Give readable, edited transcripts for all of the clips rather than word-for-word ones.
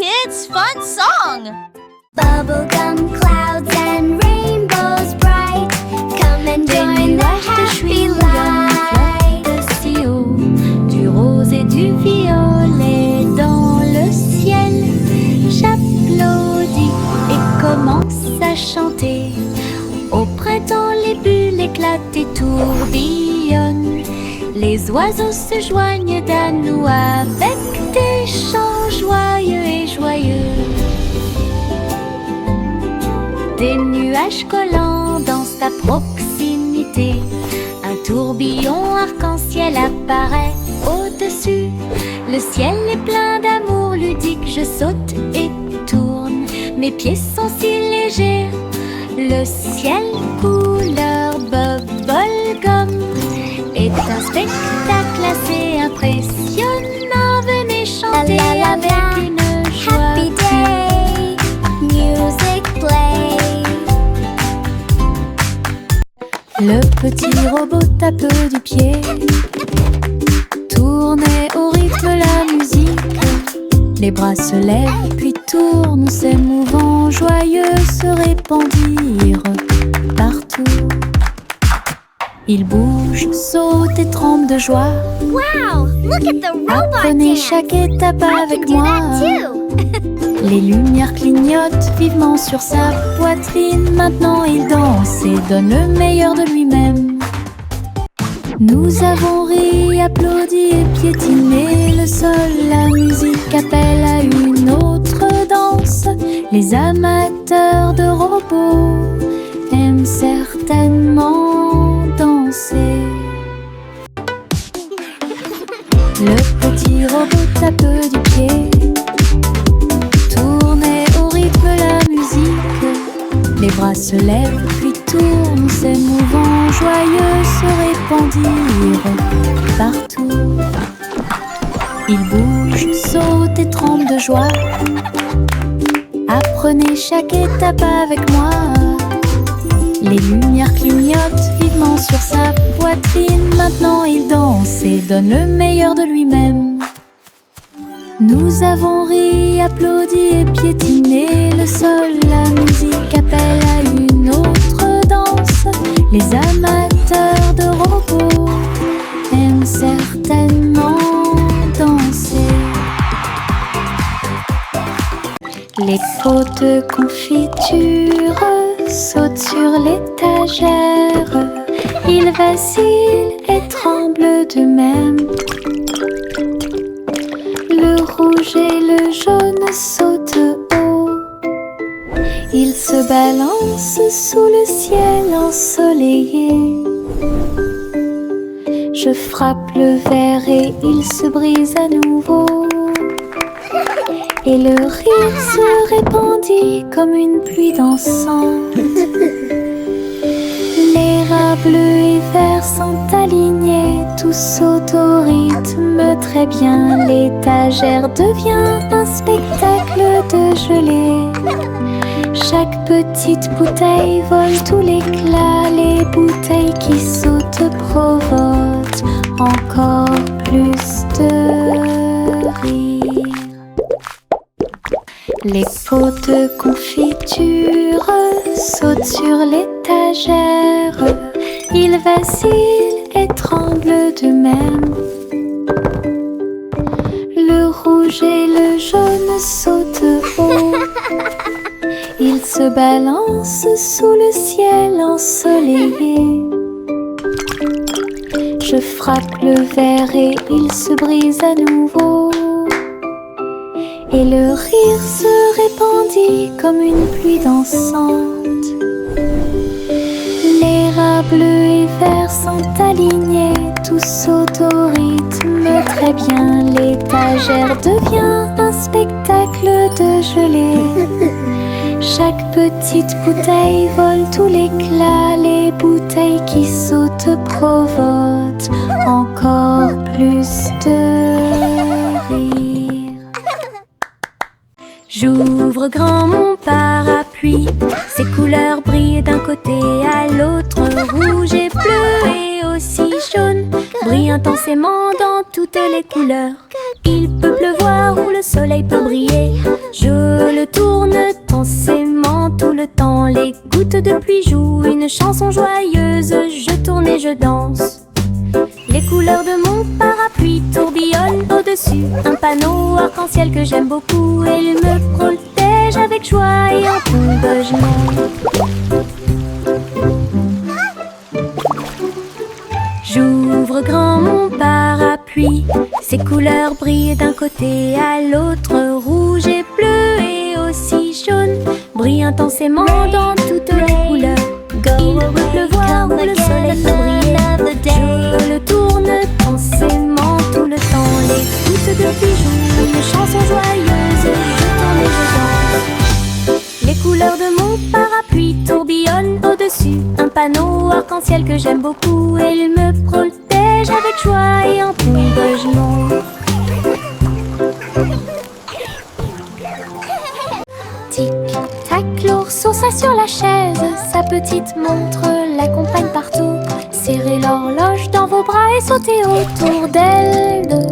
kids' fun song. Bubblegum clouds and rainbows bright. Come and join the happy light. Si haut, du rose et du violet dans le ciel. J'applaudis et commence à chanter. Au printemps, les bulles éclatent et tourbillonnent. Les oiseaux se joignent à nous avec des chants joyeux et joyeux. Des nuages collants dansent à proximité. Un tourbillon arc-en-ciel apparaît au-dessus. Le ciel est plein d'amour ludique. Je saute et tourne. Mes pieds sont si légers. Le ciel couleur bubblegum est un spectacle assez impressionnant. Venez chanter avec une joie. Happy day, music play. Le petit robot tape du pied, tournait au rythme la musique. Les bras se lèvent puis tournent, s'émouvant, joyeux se répandirent partout. Ils bougent, sautent et tremblent de joie. Wow, look at the robot Apprenez dance. chaque étape I avec can do moi. that too. Les lumières clignotent vivement sur sa poitrine. Maintenant il danse et donne le meilleur de lui-même. Nous avons ri, applaudi et piétiné le sol. La musique appelle à une autre danse. Les amateurs de robots aiment certainement danser. Le petit robot tape du pied, tournait au rythme la musique. Les bras se lèvent puis tournent, s'émouvant, joyeux se répandirent partout. Ils bougent, sautent et tremblent de joie. Apprenez chaque étape avec moi. Les lumières clignotent vivement sur sa poitrine. Maintenant il danse et donne le meilleur de lui-même. Nous avons ri, applaudi et piétiné le sol. La musique appelle à une autre danse. Les amateurs de robots aiment certainement danser. Les pots de confiture sautent sur l'étagère. Ils vacillent et tremblent d'eux-mêmes. Le rouge et le jaune sautent haut. Ils se balancent sous le ciel ensoleillé. Je frappe le verre et il se brise à nouveau. Et le rire se répandit comme une pluie dansante. Les rats bleus et verts sont alignés, tous sautent au rythme très bien. L'étagère devient un spectacle de gelée. Chaque petite bouteille vole tout l'éclat. Les bouteilles qui sautent provoquent encore plus de rire. Les pots de confiture sautent sur l'étagère. Ils vacillent et tremblent d'eux-mêmes. Le rouge et le jaune sautent haut. Ils se balancent sous le ciel ensoleillé. Je frappe le verre et il se brise à nouveau. Et le rire se répandit comme une pluie dansante. Les rats bleus et verts sont alignés, tous sautent au rythme très bien. L'étagère devient un spectacle de gelée. Chaque petite bouteille vole tout l'éclat. Les bouteilles qui sautent provoquent encore plus de rire. J'ouvre grand mon parapluie. Ses couleurs brillent d'un côté à l'autre. Rouge et bleu et aussi jaune brillent intensément dans toutes les couleurs. Il peut pleuvoir ou le soleil peut briller. Je le tourne dansément tout le temps. Les gouttes de pluie jouent une chanson joyeuse. Je tourne et je danse. Les couleurs de mon parapluie tourbillonnent au-dessus. Un panneau arc-en-ciel que j'aime beaucoup. Et il me protège avec joie et encouragement. J'ouvre grand mon parapluie. Ses couleurs brillent d'un côté à l'autre. Rouge et bleu et aussi jaune brillent intensément dans toutes les couleurs. Il peut pleuvoir ou le soleil peut briller. Je le tourne dansément tout le temps. Les gouttes de pluie jouent une chanson joyeuse. Je tourne et je danse. Les couleurs de mon parapluie tourbillonnent au-dessus. Un panneau arc-en-ciel que j'aime beaucoup. Et il me protège avec joie et encouragement. Tic-tac, l'ours sauta sur la chaise. Sa petite montre l'accompagne partout. Serrez l'horloge dans vos bras et sautez autour d'elle deux.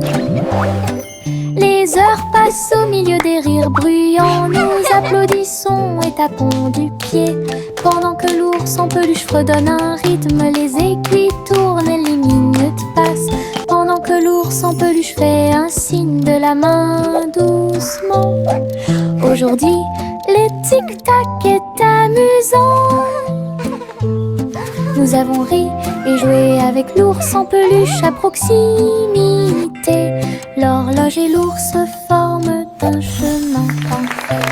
Les heures passent au milieu des rires bruyants. Nous applaudissons et tapons du pied. Pendant que l'ours en peluche fredonne un rythme, les aiguilles tournent et les minutes passent. Pendant que l'ours en peluche fait un signe de la main doucement. Aujourd'hui, le tic-tac est amusant. Nous avons ri et joué avec l'ours en peluche à proximité. L'horloge et l'ours forment un chemin parfait.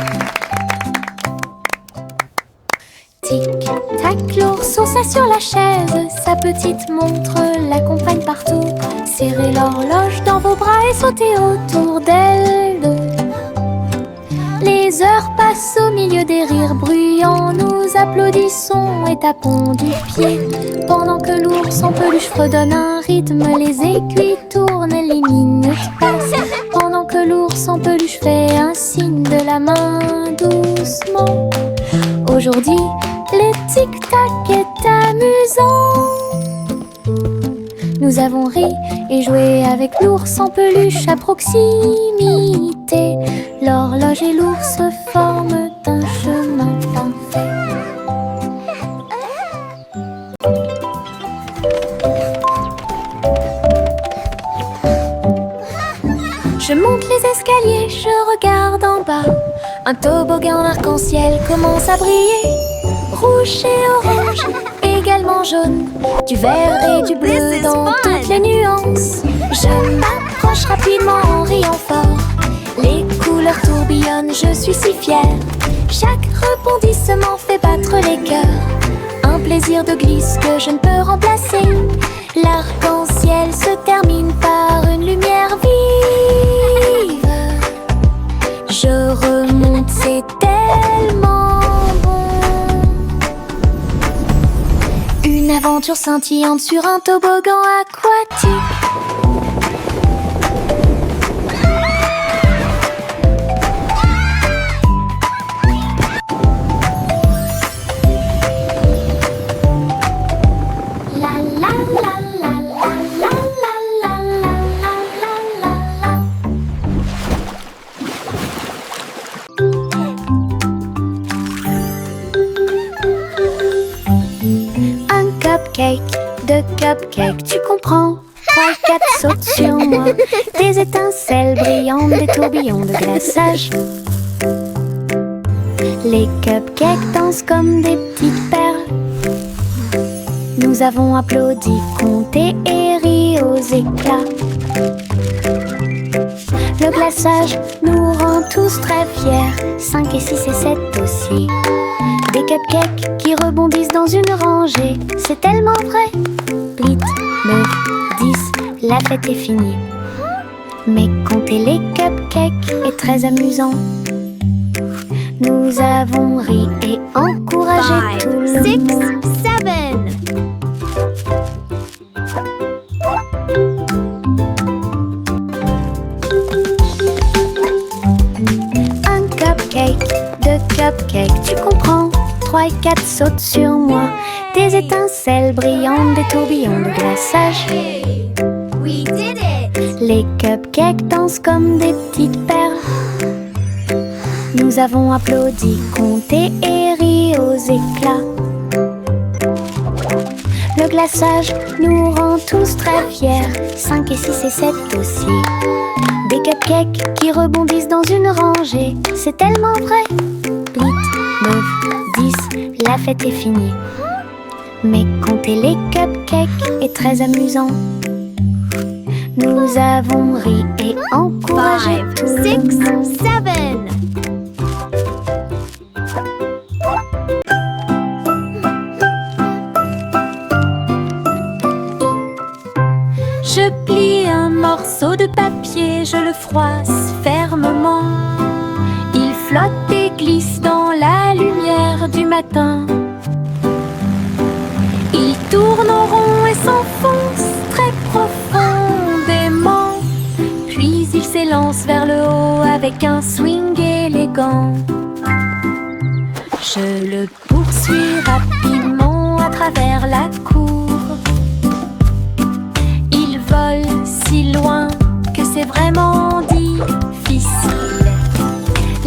Tic-tac, l'ours sauta sur la chaise. Sa petite montre l'accompagne partout. Serrez l'horloge dans vos bras et sautez autour d'elle deux. Les heures passent au milieu des rires bruyants. Nous applaudissons et tapons du pied. Pendant que l'ours en peluche fredonne un rythme, les aiguilles tournent et les minutes passent. Pendant que l'ours en peluche fait un signe de la main doucement. Aujourd'hui, le tic-tac est amusant. Nous avons ri et joué avec l'ours en peluche à proximité. L'horloge et l'ours forment un chemin parfait. Je monte les escaliers, je regarde en bas. Un toboggan arc-en-ciel commence à briller. Rouge et orange, également jaune. Du vert et du bleu dans toutes les nuances. Je m'approche rapidement en riant fort. Les couleurs tourbillonnent, je suis si fière. Chaque rebondissement fait battre les cœurs. Un plaisir de glisse que je ne peux remplacer. L'arc-en-ciel se termine par une lumière vive. Je remonte, c'est tellement bon. Une aventure scintillante sur un toboggan aquatique. De cupcakes, tu comprends? 3, 4 sautent sur moi. Des étincelles brillantes, des tourbillons de glaçage. Les cupcakes dansent comme des petites perles. Nous avons applaudi, compté et ri aux éclats. Le glaçage nous rend tous très fiers. 5 et 6 et 7 aussi. Des cupcakes qui rebondissent dans une rangée. C'est tellement vrai. 8, 9, 10, la fête est finie. Mais compter les cupcakes est très amusant. Nous avons ri et encouragé tout le 6, monde. 7. Un cupcake, 2 cupcakes, tu comprends? 3 et 4 sautent sur moi. Des étincelles brillantes, des tourbillons de glaçage. We did it! Les cupcakes dansent comme des petites perles. Nous avons applaudi, compté et ri aux éclats. Le glaçage nous rend tous très fiers, 5 et 6 et 7 aussi. Des cupcakes qui rebondissent dans une rangée, c'est tellement vrai. 8, 9, 10, la fête est finie. Mais compter les cupcakes est très amusant. Nous avons ri et encouragé tout le monde. 6, 7. Je plie un morceau de papier, je le froisse fermement. Il flotte et glisse dans la lumière du matin. Il tourne en rond et s'enfonce très profondément. Puis il s'élance vers le haut avec un swing élégant. Je le poursuis rapidement à travers la cour. Il vole si loin que c'est vraiment difficile.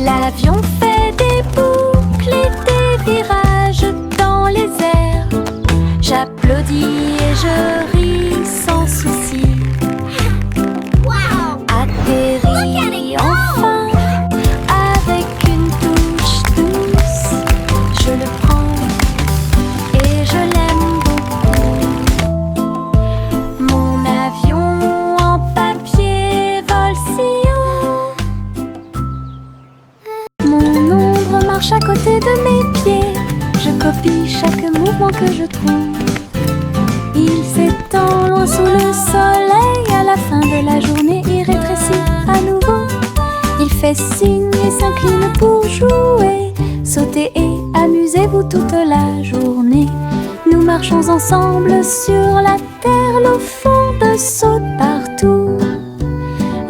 L'avion fait des boucles et des virages dans les airs. J'applaudis et je ris sans souci. Atterri enfin avec une touche douce. Je le prends et je l'aime beaucoup. Mon avion en papier vole si haut. Mon ombre marche à côté de mes pieds. Je copie chaque mouvement que je trouve. Il s'étend loin sous le soleil. À la fin de la journée, il rétrécit à nouveau. Il fait signe et s'incline pour jouer. Sautez et amusez-vous toute la journée. Nous marchons ensemble sur la terre. L'eau fonde saute partout.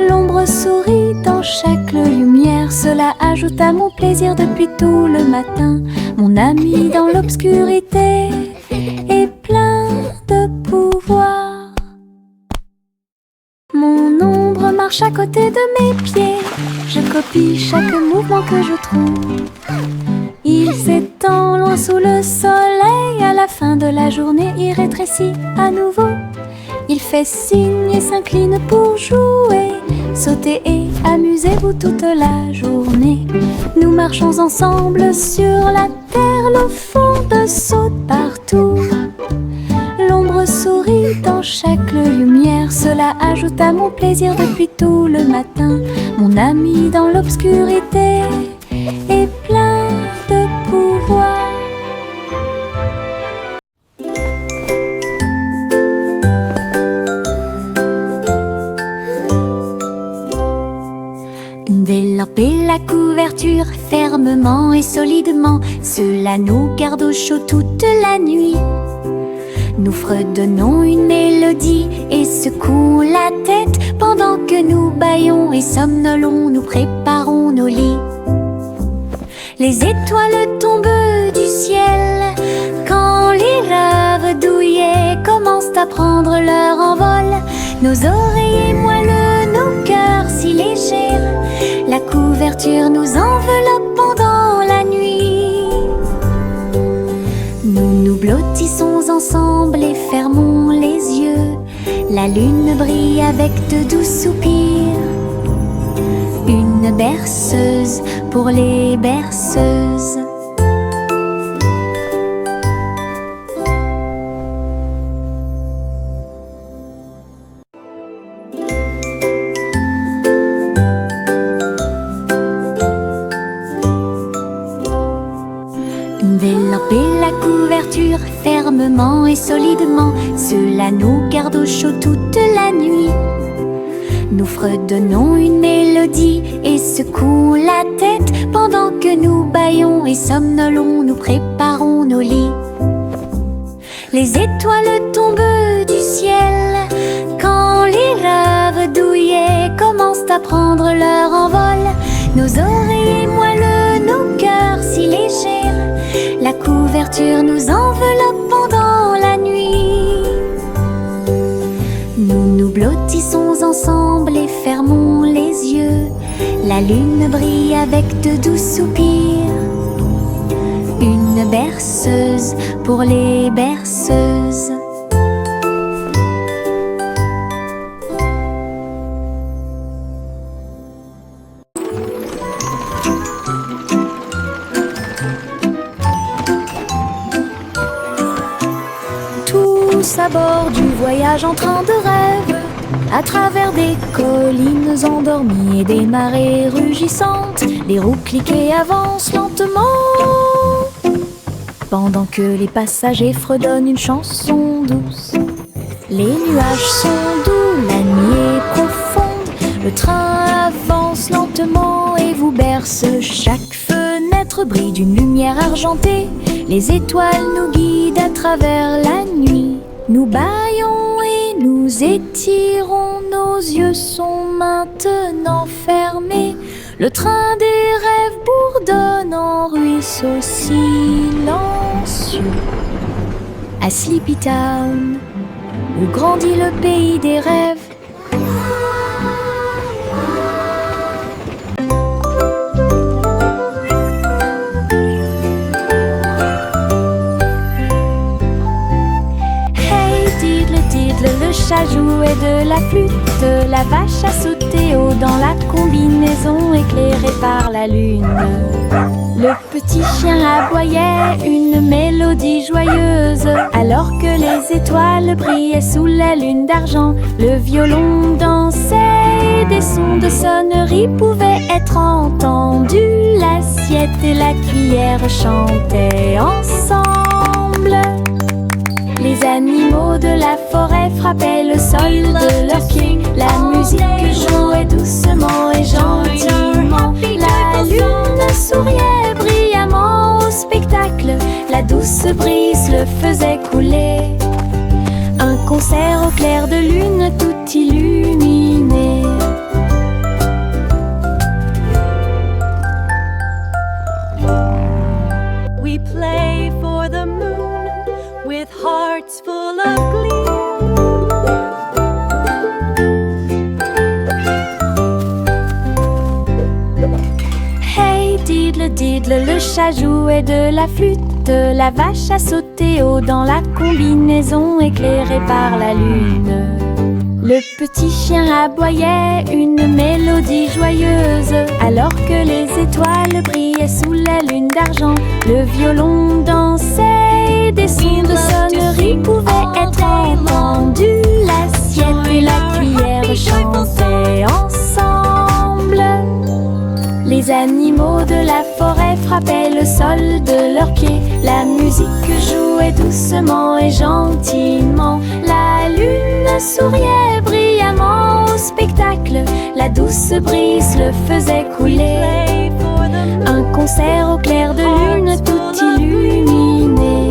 L'ombre sourit dans chaque lumière. Cela ajoute à mon plaisir depuis tout le matin. Mon ami dans l'obscurité est plein de pouvoir. Mon ombre marche à côté de mes pieds. Je copie chaque mouvement que je trouve. Il s'étend loin sous le soleil. À la fin de la journée, il rétrécit à nouveau. Il fait signe et s'incline pour jouer. Sautez et amusez-vous toute la journée. Nous marchons ensemble sur la terre. L'eau fonde saute partout. L'ombre sourit dans chaque lumière. Cela ajoute à mon plaisir depuis tout le matin. Mon ami dans l'obscurité est plein de pouvoir. Délamper la couverture fermement et solidement. Cela nous garde au chaud toute la nuit. Nous fredonnons une mélodie et secouons la tête. Pendant que nous bâillons et somnolons, nous préparons nos lits. Les étoiles tombent du ciel quand les rêves douillets commencent à prendre leur envol. Nos oreillers moelleux, nos cœurs si légers. La couverture nous enveloppe pendant la nuit. Nous nous blottissons ensemble et fermons les yeux. La lune brille avec de doux soupirs. Une berceuse pour les berceuses. Délamper la couverture fermement et solidement. Cela nous garde au chaud toute la nuit. Nous fredonnons une mélodie et secouons la tête. Pendant que nous bâillons et somnolons, nous préparons nos lits. Les étoiles tombent du ciel quand les rêves douillets commencent à prendre leur envol. Nos oreillers moelleux, nos cœurs si légers. La couverture nous enveloppe pendant la nuit. Nous nous blottissons ensemble et fermons les yeux. La lune brille avec de doux soupirs. Une berceuse pour les berceuses. Tous à bord du voyage en train de rêve, à travers des collines endormies et des marées rugissantes, les roues cliquent et avancent lentement, pendant que les passagers fredonnent une chanson douce. Les nuages sont doux, la nuit est profonde, le train avance lentement et vous berce. Chaque fenêtre brille d'une lumière argentée, les étoiles nous guident à travers la nuit. Nous bâillons et nous étirons, nos yeux sont maintenant fermés. Le train des rêves bourdonne en ruisseau silencieux. À Sleepy Town, où grandit le pays des rêves. Le chat jouait de la flûte, la vache a sauté haut dans la combinaison éclairée par la lune. Le petit chien aboyait une mélodie joyeuse, alors que les étoiles brillaient sous la lune d'argent. Le violon dansait et des sons de sonnerie pouvaient être entendus. L'assiette et la cuillère chantaient ensemble. Les animaux de la forêt frappaient le sol de leurs pieds. La musique jouait doucement et gentiment. La lune souriait brillamment au spectacle. La douce brise le faisait couler. Un concert au clair de lune tout illuminé. We play for the moon with hearts full of glee. Hey diddle diddle, le chat jouait de la flûte, la vache a sauté haut dans la combinaison éclairée par la lune. Le petit chien aboyait une mélodie joyeuse, alors que les étoiles brillaient sous la lune d'argent. Le violon dansait et des sons de sonnerie pouvaient être entendus. L'assiette et la cuillère chantaient ensemble. Les animaux de la forêt frappaient le sol de leurs pieds. La musique jouait doucement et gentiment. La lune souriait brillamment au spectacle. La douce brise le faisait couler. Un concert au clair de lune tout illuminé.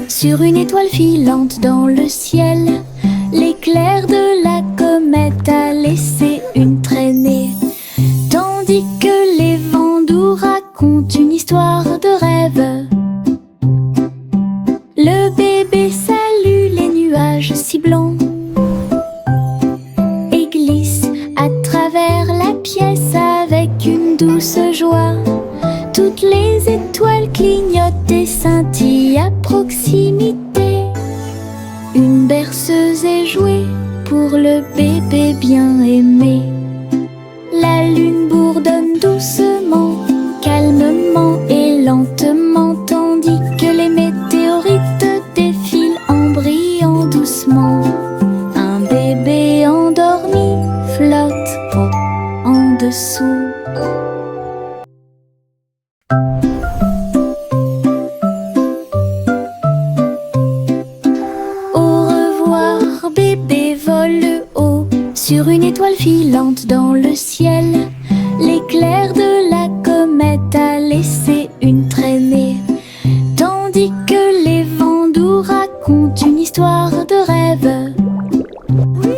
Sur une étoile filante dans le ciel, l'éclair de la comète a laissé une traînée, tandis que les vents doux racontent une histoire de rêve. Le bébé salue les nuages si blancs et glisse à travers la pièce avec une douce joie. Toutes les étoiles clignotent et scintillent à proximité. Une berceuse est jouée pour le bébé bien aimé. La lune bourdonne doucement, calmement et lentement, tandis que les météorites défilent en brillant doucement. Un bébé endormi flotte en dessous. Bébé vole haut sur une étoile filante dans le ciel. L'éclair de la comète a laissé une traînée, tandis que les vents doux racontent une histoire de rêve. Oui.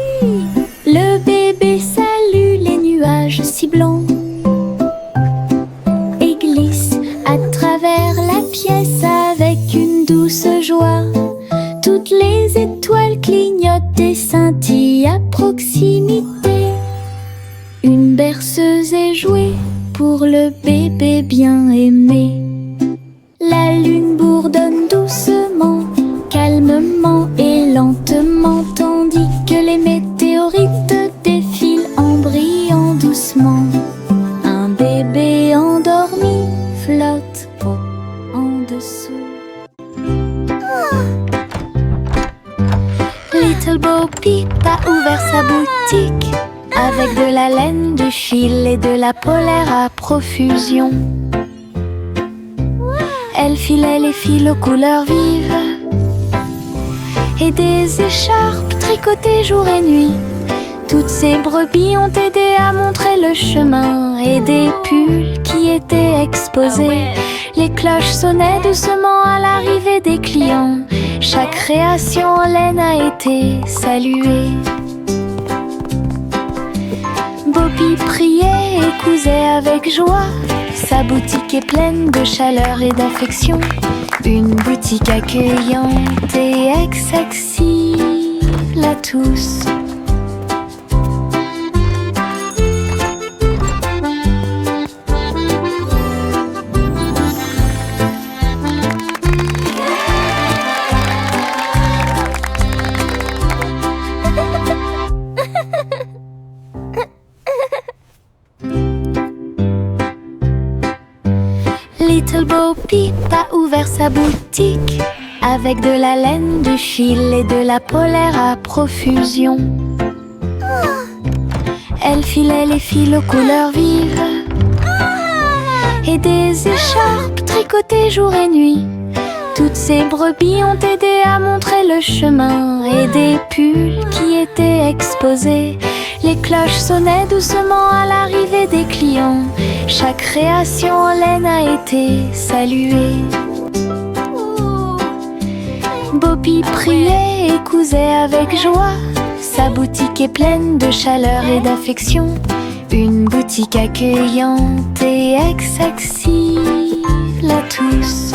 des scintilles à proximité. Une berceuse est jouée pour le bébé bien aimé. La lune bourdonne doucement, calmement et lentement, tandis que les météorites défilent en brillant doucement. Un bébé endormi flotte en dessous. Little Bo Peep a ouvert sa boutique avec de la laine, du fil et de la polaire à profusion. Elle filait les fils aux couleurs vives et des écharpes tricotées jour et nuit. Toutes ces brebis ont aidé à montrer le chemin et des pulls qui étaient exposés. Les cloches sonnaient doucement à l'arrivée des clients. Chaque création en laine a été saluée. Bobby priait et cousait avec joie. Sa boutique est pleine de chaleur et d'affection. Une boutique accueillante et accessible à tous. Little Bo Peep a ouvert sa boutique avec de la laine, du fil et de la polaire à profusion. Elle filait les fils aux couleurs vives et des écharpes tricotées jour et nuit. Toutes ces brebis ont aidé à montrer le chemin et des pulls qui étaient exposés. Les cloches sonnaient doucement à l'arrivée des clients. Chaque création en laine a été saluée. Bobby priait et cousait avec joie. Sa boutique est pleine de chaleur et d'affection. Une boutique accueillante et accessible à tous.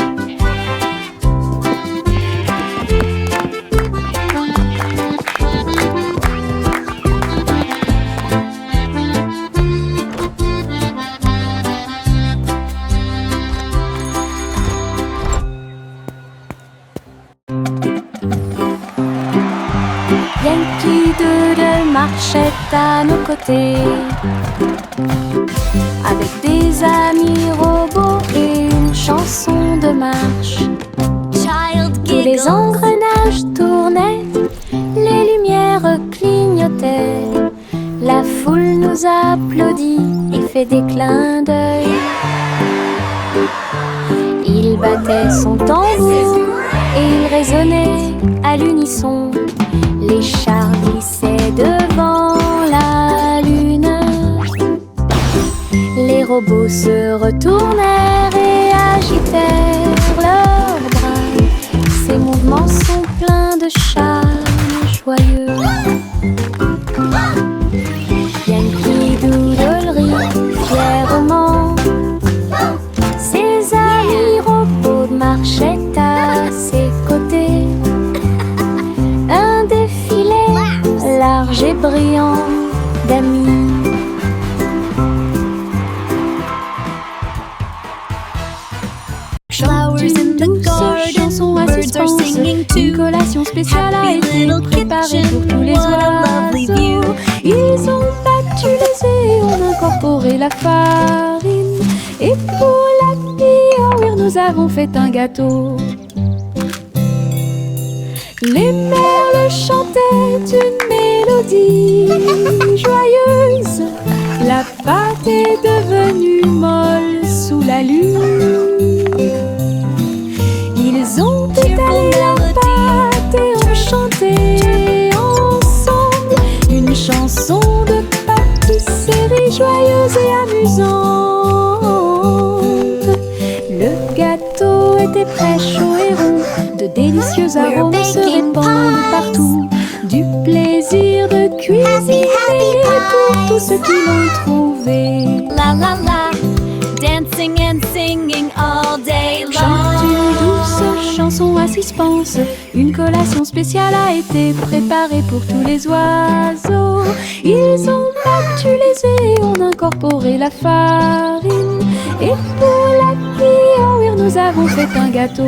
Yankee Doodle marchait à nos côtés, avec des amis robots et une chanson de marche. Tous les engrenages tournaient, les lumières clignotaient. La foule nous applaudit et fait des clins d'œil. Il battait son tambour et il résonnait à l'unisson. Les chars glissaient devant la lune. Les robots se retournèrent et agitèrent leurs bras. Ces mouvements sont pleins de charme joyeux. Yankee Doodle rit fièrement. Ses amis robots marchaient à ses côtés. Un défilé large et brillant d'amis. Flowers in the garden, birds are singing too. Une collation spéciale a Happy été little préparée kitchen, pour tous les what a lovely view. oiseaux. Ils ont battu les œufs et ont incorporé la farine. Et pour la Hour, nous avons fait un gâteau. Les merles chantaient une mélodie joyeuse. La pâte est devenue molle sous la lune. Ils ont étalé la pâte et ont chanté ensemble une chanson de pâtisserie joyeuse et amusante. Le gâteau était prêt, chaud et rond. De délicieux arômes se répandent partout. Du plaisir de cuisiner pour tous ceux qui l'ont trouvé. La la la, dancing and singing all day Chante une long. douce chanson à suspense, Une collation spéciale a été préparée pour tous les oiseaux. Ils ont battu les œufs et ont incorporé la farine. Et pour la cuire, nous avons fait un gâteau.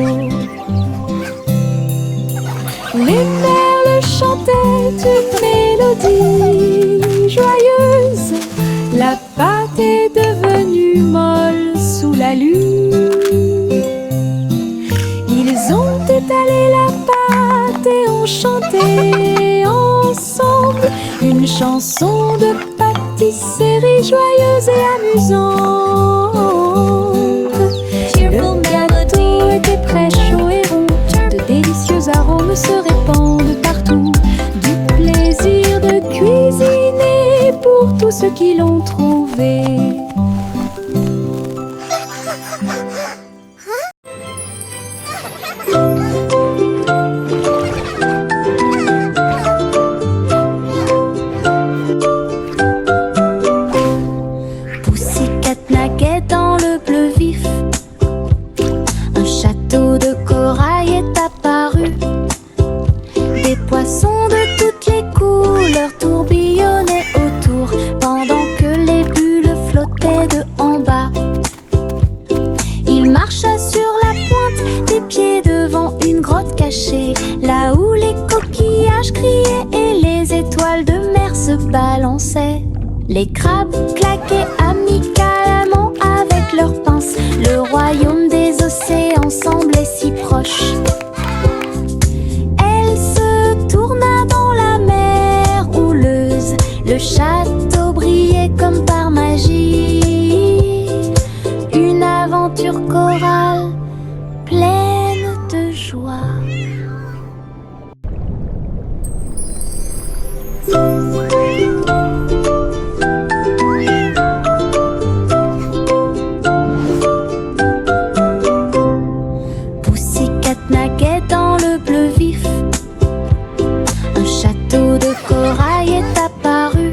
Les merles chantaient une mélodie joyeuse. La pâte est devenue molle sous la lune. Ils ont étalé la pâte et ont chanté ensemble une chanson de pâtisserie joyeuse et amusante. Le gâteau était prêt, chaud et rond. De délicieux arômes se répandent partout. Du plaisir de cuisiner pour tous ceux qui l'ont trouvé. Pussycat naquait dans le bleu vif. Un château de corail est apparu. Des poissons de toutes les couleurs tourbillonnaient autour, pendant que les bulles flottaient de en bas. Il marcha sur la pointe des pieds devant une grotte cachée, là où les coquillages criaient et les étoiles de mer se balançaient. Les crabes claquaient amicalement avec leurs pinces. Le royaume des océans semblait si proche. Elle se tourna dans la mer houleuse. Le château brillait comme par magie. Une aventure chorale pleine de joie. Pussycat naquait dans le bleu vif. Un château de corail est apparu.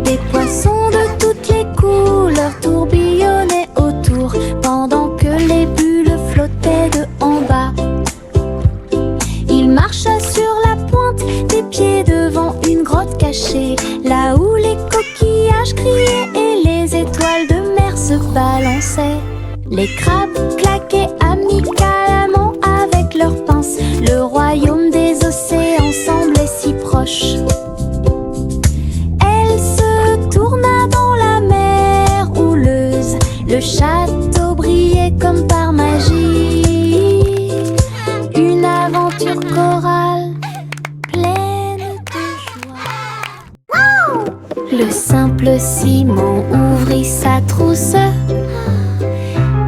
Des poissons de toutes les couleurs tourbillonnaient autour, pendant que les bulles flottaient de en bas. Il marcha sur la pointe des pieds devant une grotte cachée, là où les coquillages criaient et les étoiles de mer se balançaient. Les crabes claquaient amicalement avec leurs pinces. Le royaume des océans semblait si proche. Elle se tourna dans la mer houleuse. Le château brillait comme par magie. Une aventure chorale pleine de joie. Le simple Simon ouvrit sa trousse.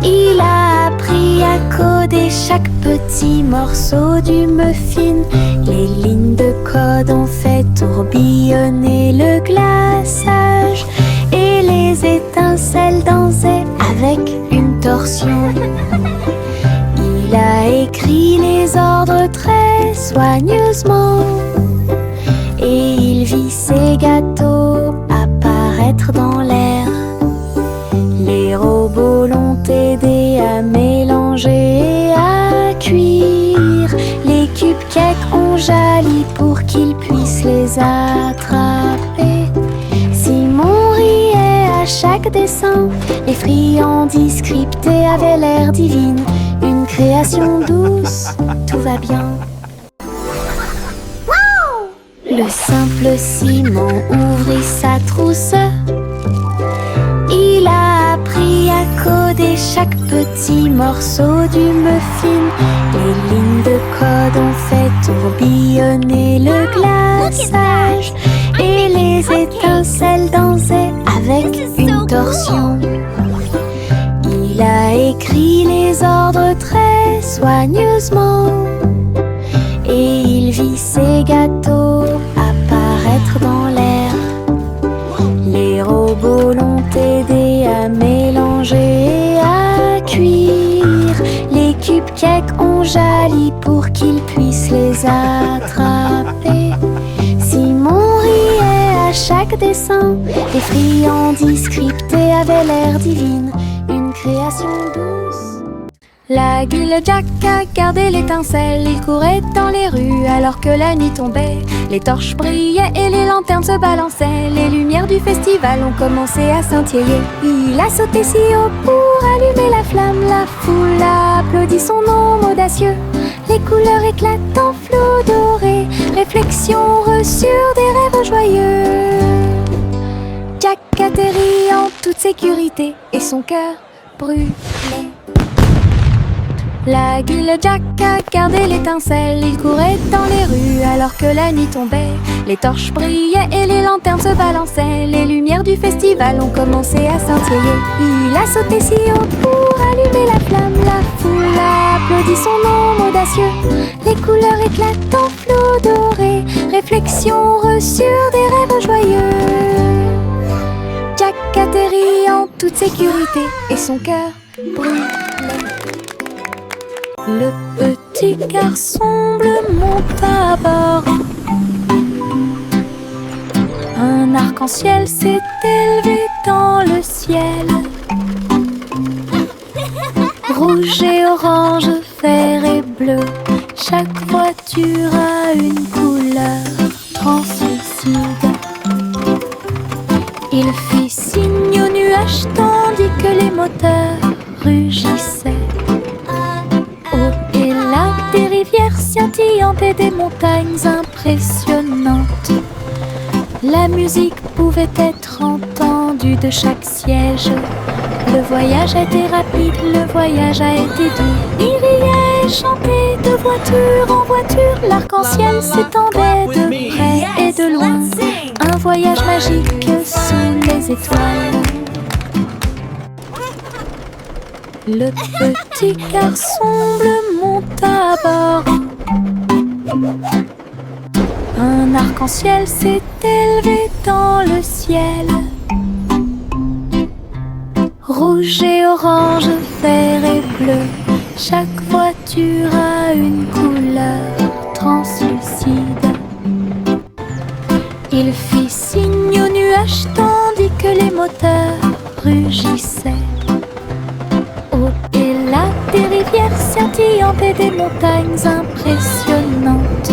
Il a appris à coder chaque petit morceau du muffin. Les lignes de code ont fait tourbillonner le glaçage et les étincelles dansaient avec une torsion. Il a écrit les ordres très soigneusement et il vit ses gâteaux apparaître dans l'air. Les robots l'ont aidé à mélanger et à cuire. Les cupcakes ont jali pour qu'ils puissent les attraper. Simon riait à chaque dessin. Les friandises scriptées avaient l'air divine. Une création douce, tout va bien. Le simple Simon ouvrit sa trousse. Il a appris à coder chaque petit morceau du muffin. Les lignes de code ont fait tourbillonner le glaçage et les étincelles dansaient avec une torsion. Il a écrit les ordres très soigneusement et il vit ses gâteaux apparaître dans l'air. Les robots l'ont aidé à mélanger et à cuire. Les cupcakes ont jali pour qu'ils puissent les attraper. Simon riait à chaque dessin. Les friandises scriptées avaient l'air divine. Une création douce. La guille Jack a gardé l'étincelle. Il courait dans les rues alors que la nuit tombait. Les torches brillaient et les lanternes se balançaient. Les lumières du festival ont commencé à scintiller. Il a sauté si haut pour allumer la flamme. La foule a applaudi son nom audacieux. Les couleurs éclatent en flot doré. Réflexion reçue des rêves joyeux. Jack atterrit en toute sécurité et son cœur brûlait. La guille Jack a gardé l'étincelle. Il courait dans les rues alors que la nuit tombait. Les torches brillaient et les lanternes se balançaient. Les lumières du festival ont commencé à scintiller. Il a sauté si haut pour allumer la flamme. La foule a applaudi son nom audacieux. Les couleurs éclatent en flot doré. Réflexion reçue des rêves joyeux. Jack atterrit en toute sécurité et son cœur brûlait. Le petit garçon bleu monte à bord. Un arc-en-ciel s'est élevé dans le ciel. Rouge et orange, vert et bleu. Chaque voiture a une couleur translucide. Il fit signe aux nuages tandis que les moteurs rugissaient. Au et là, des rivières scintillantes et des montagnes impressionnantes. La musique pouvait être entendue de chaque siège. Le voyage a été rapide, le voyage a été doux. Il riait et chantait de voiture en voiture. L'arc-en-ciel s'étendait de près et de loin. Un voyage magique sous les étoiles. Le petit garçon bleu monte à bord. Un arc-en-ciel s'est élevé dans le ciel. Rouge et orange, vert et bleu. Chaque voiture a une couleur translucide. Il fit signe aux nuages tandis que les moteurs rugissaient. Au et là, des rivières scintillantes et des montagnes impressionnantes.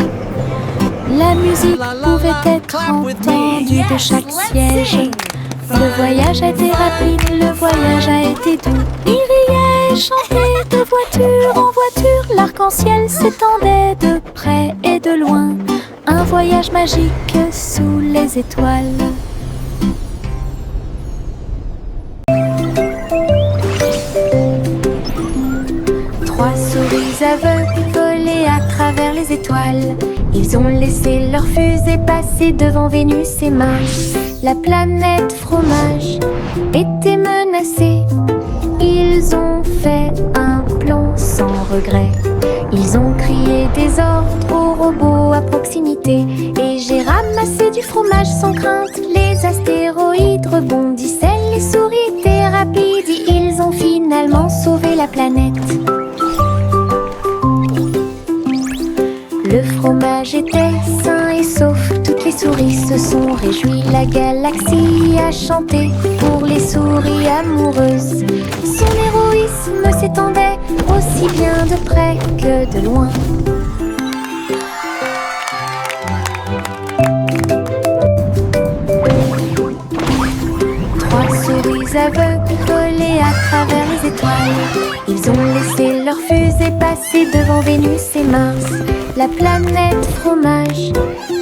La musique pouvait être entendue de chaque siège. Le voyage a été rapide, le voyage a été doux. Il riait et chantait de voiture en voiture. L'arc-en-ciel s'étendait de près et de loin. Un voyage magique sous les étoiles. Trois souris aveugles volaient à travers les étoiles. Ils ont laissé leur fusée passer devant Vénus et Mars. La planète fromage était menacée. Ils ont fait un plan sans regret. Ils ont crié des ordres aux robots à proximité. Et j'ai ramassé du fromage sans crainte. Les astéroïdes rebondissaient, les souris étaient rapides. Ils ont finalement sauvé la planète. Le fromage était sain et sauf. Toutes les souris se sont réjouies. La galaxie a chanté pour les souris amoureuses. Son héroïsme s'étendait aussi bien de près que de loin. Trois souris aveugles volaient à travers les étoiles. Ils ont laissé leur fusée passer devant Vénus et Mars. La planète fromage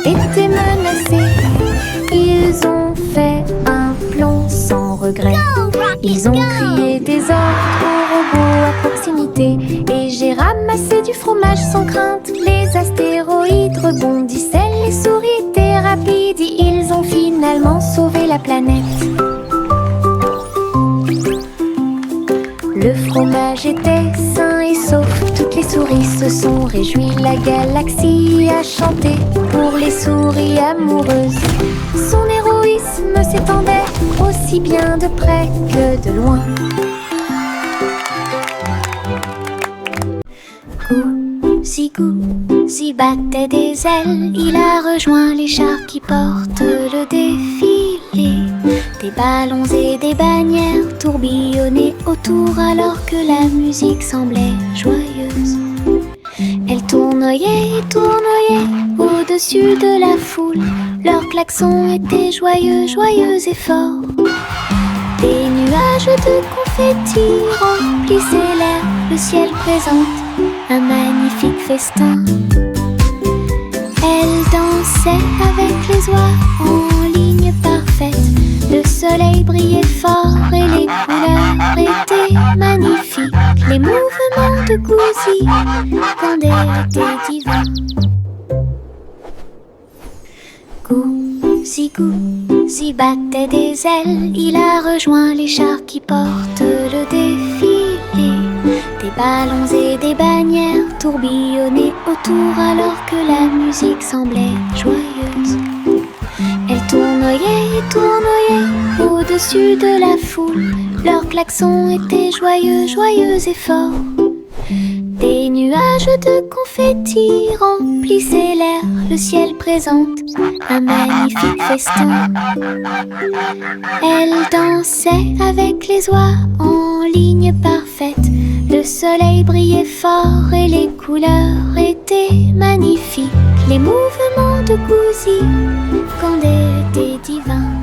était menacée. Ils ont fait un plan sans regret. Ils ont crié des ordres aux robots à proximité. Et j'ai ramassé du fromage sans crainte. Les astéroïdes rebondissaient, les souris étaient rapides. Ils ont finalement sauvé la planète. Le fromage était sain et sauf. Toutes les souris se sont réjouies. La galaxie a chanté pour les souris amoureuses. Son héroïsme s'étendait aussi bien de près que de loin. Gousi battait des ailes. Il a rejoint les chars qui portent le défilé. Des Des ballons et des bannières tourbillonnaient autour alors que la musique semblait joyeuse. Elles tournoyaient et tournoyaient au-dessus de la foule. Leurs klaxons étaient joyeux, joyeux et forts. Des nuages de confettis remplissaient l'air. Le ciel présente un magnifique festin. Elles dansaient avec les oies en ligne parfaite. Le soleil brillait fort et les couleurs étaient magnifiques. Les mouvements de Gouzi quand elle était divin. Gouzi, Gouzi battait des ailes. Il a rejoint les chars qui portent le défilé. Des ballons et des bannières tourbillonnaient autour alors que la musique semblait joyeuse. Elles tournoyaient et tournoyaient au-dessus de la foule. Leurs klaxons étaient joyeux, joyeux et forts. Des nuages de confettis remplissaient l'air. Le ciel présente un magnifique festin. Elles dansaient avec les oies en ligne parfaite. Le soleil brillait fort et les couleurs étaient magnifiques. Les mouvements de Gouzi quand elle était divin.